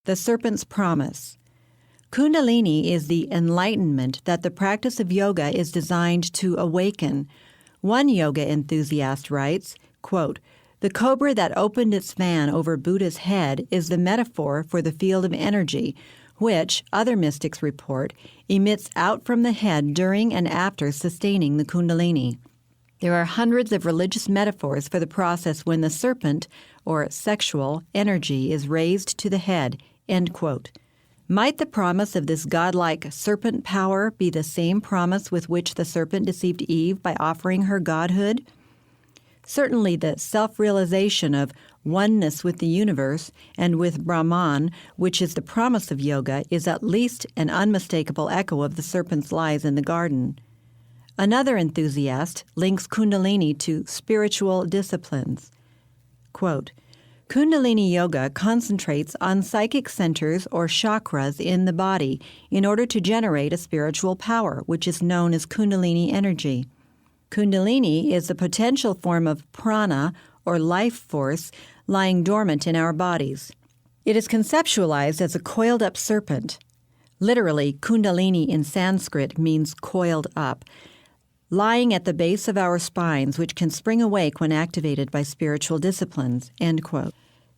The Serpent's Promise. Kundalini is the enlightenment that the practice of yoga is designed to awaken. One yoga enthusiast writes, quote, "The cobra that opened its fan over Buddha's head is the metaphor for the field of energy, which, other mystics report, emits out from the head during and after sustaining the Kundalini." There are hundreds of religious metaphors for the process when the serpent, or sexual, energy is raised to the head, end quote. Might the promise of this godlike serpent power be the same promise with which the serpent deceived Eve by offering her godhood? Certainly the self-realization of oneness with the universe and with Brahman, which is the promise of yoga, is at least an unmistakable echo of the serpent's lies in the garden. Another enthusiast links Kundalini to spiritual disciplines. Quote, Kundalini Yoga concentrates on psychic centers or chakras in the body in order to generate a spiritual power, which is known as Kundalini energy. Kundalini is a potential form of prana, or life force, lying dormant in our bodies. It is conceptualized as a coiled-up serpent. Literally, Kundalini in Sanskrit means coiled up, lying at the base of our spines, which can spring awake when activated by spiritual disciplines, end quote.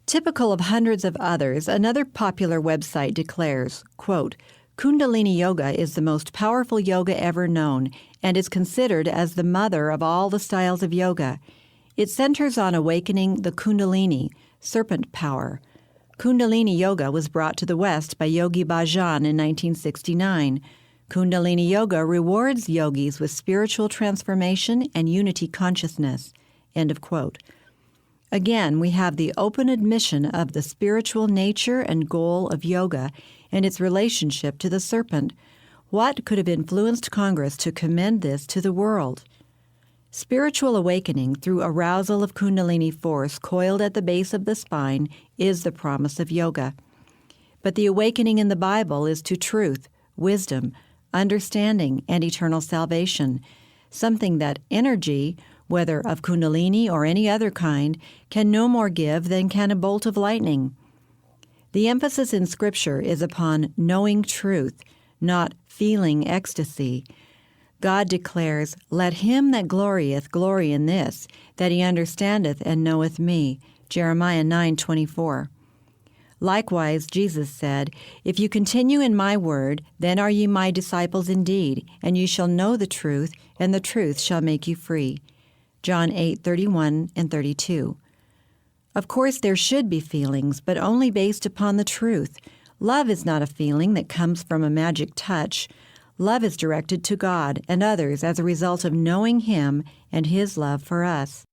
Typical of hundreds of others, another popular website declares, quote, Kundalini Yoga is the most powerful yoga ever known and is considered as the mother of all the styles of yoga. It centers on awakening the Kundalini, serpent power. Kundalini Yoga was brought to the West by Yogi Bhajan in 1969. Kundalini Yoga rewards yogis with spiritual transformation and unity consciousness, end of quote. Again, we have the open admission of the spiritual nature and goal of yoga and its relationship to the serpent. What could have influenced Congress to commend this to the world? Spiritual awakening through arousal of Kundalini force coiled at the base of the spine is the promise of yoga. But the awakening in the Bible is to truth, wisdom, understanding, and eternal salvation, something that energy, whether of Kundalini or any other kind, can no more give than can a bolt of lightning. The emphasis in Scripture is upon knowing truth, not feeling ecstasy. God declares, "Let him that glorieth glory in this, that he understandeth and knoweth me." Jeremiah 9:24. Likewise, Jesus said, "If you continue in my word, then are ye my disciples indeed, and ye shall know the truth, and the truth shall make you free." John 8:31 and 32. Of course, there should be feelings, but only based upon the truth. Love is not a feeling that comes from a magic touch. Love is directed to God and others as a result of knowing Him and His love for us.